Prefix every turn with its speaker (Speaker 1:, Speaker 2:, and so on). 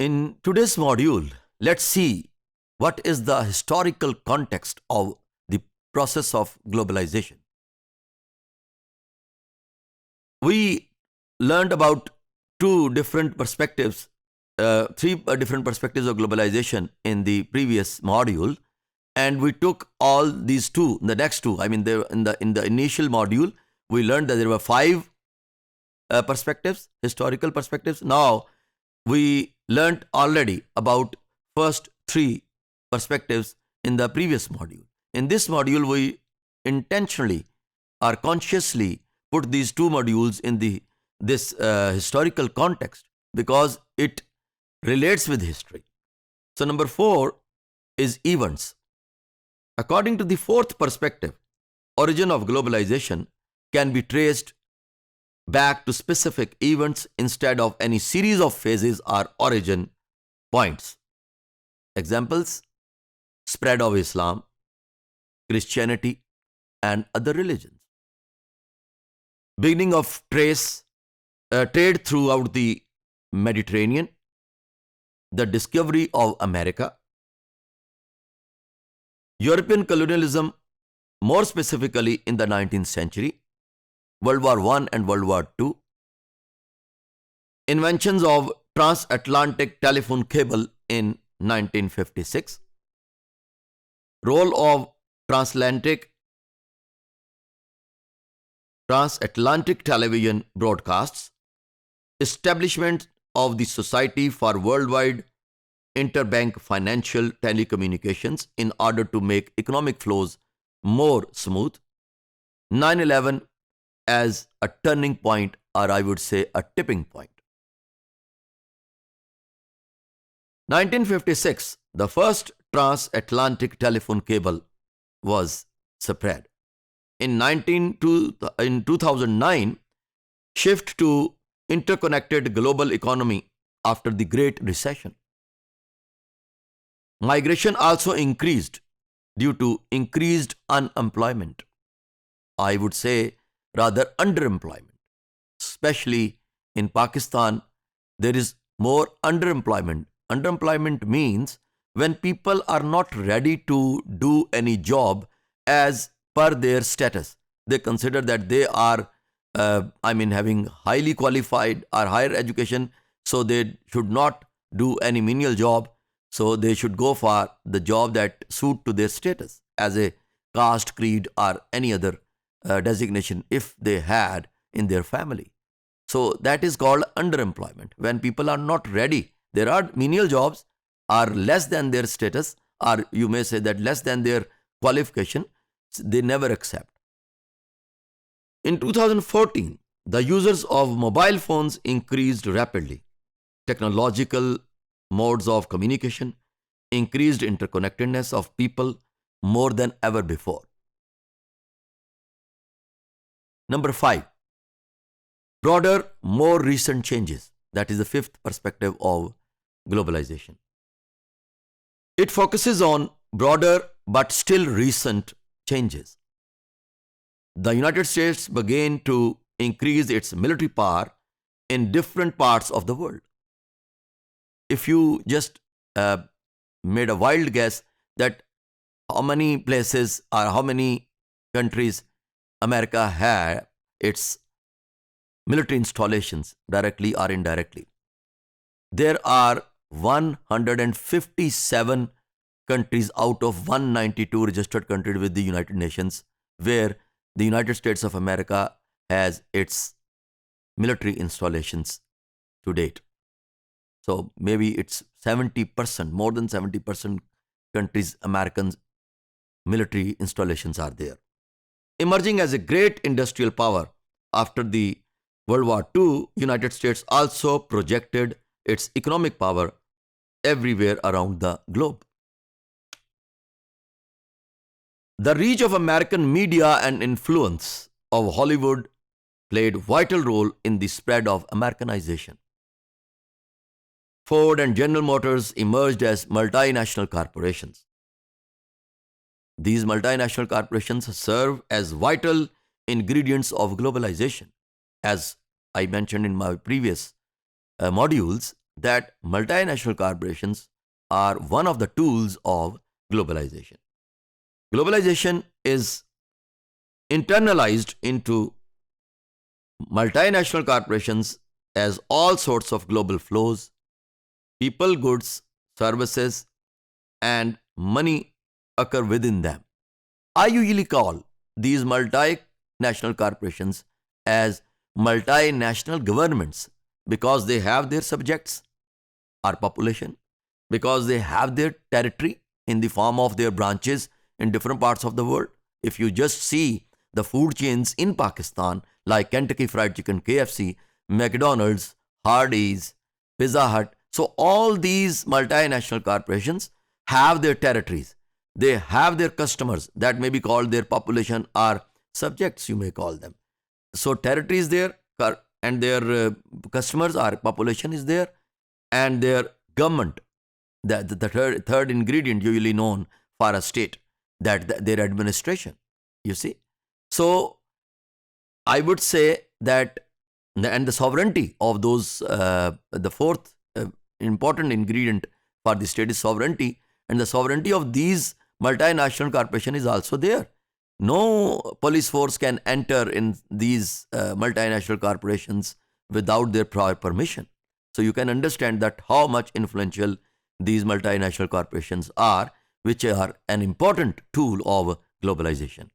Speaker 1: In today's module, let's see what is the historical context of the process of globalization. We learned about three different perspectives of globalization in the previous module, and we took all these two, the next two. I mean, in the initial module, we learned that there were five perspectives, historical perspectives. Now we learned already about first three perspectives in the previous module. In this module, we intentionally or consciously put these two modules in this historical context because it relates with history. So number 4 is events. According to the fourth perspective, origin of globalization can be traced back to specific events instead of any series of phases or origin points. Examples: spread of Islam, Christianity, and other religions. Beginning of trade throughout the Mediterranean, the discovery of America, European colonialism, more specifically in the 19th century, World War I and World War II, inventions of transatlantic telephone cable in 1956, role of transatlantic television broadcasts, establishment of the Society for Worldwide Interbank Financial Telecommunications in order to make economic flows more smooth, 9/11 as a turning point, or I would say a tipping point. 1956, the first transatlantic telephone cable was spread. In 2009, shift to interconnected global economy after the Great Recession. Migration also increased due to increased unemployment. I would say rather underemployment. Especially in Pakistan, there is more underemployment. Underemployment means when people are not ready to do any job as per their status. They consider that they are, having highly qualified or higher education, so they should not do any menial job. So they should go for the job that suit to their status as a caste, creed, or any other designation if they had in their family. So that is called underemployment. When people are not ready, there are menial jobs are less than their status, or you may say that less than their qualification, they never accept. In 2014, the users of mobile phones increased rapidly. Technological modes of communication increased interconnectedness of people more than ever before. Number 5, broader, more recent changes. That is the fifth perspective of globalization. It focuses on broader but still recent changes. The United States began to increase its military power in different parts of the world. If you just made a wild guess that how many places or how many countries America had its military installations directly or indirectly, there are 157 countries out of 192 registered countries with the United Nations where the United States of America has its military installations to date. So maybe it's 70%, more than 70% countries, Americans' military installations are there. Emerging as a great industrial power after the World War II, United States also projected its economic power everywhere around the globe. The reach of American media and influence of Hollywood played vital role in the spread of Americanization. Ford and General Motors emerged as multinational corporations. These multinational corporations serve as vital ingredients of globalization. As I mentioned in my previous modules, that multinational corporations are one of the tools of globalization. Globalization is internalized into multinational corporations as all sorts of global flows, people, goods, services, and money occur within them. I usually call these multinational corporations as multinational governments because they have their subjects, our population, because they have their territory in the form of their branches in different parts of the world. If you just see the food chains in Pakistan, like Kentucky Fried Chicken, KFC, McDonald's, Hardee's, Pizza Hut, so all these multinational corporations have their territories. They have their customers that may be called their population or subjects, you may call them. So territory is there, and their customers or population is there, and their government, the third ingredient usually known for a state, that their administration, you see. So I would say that, and the sovereignty of those, the fourth important ingredient for the state is sovereignty, and the sovereignty of these multinational corporation is also there. No police force can enter in these multinational corporations without their prior permission. So you can understand that how much influential these multinational corporations are, which are an important tool of globalization.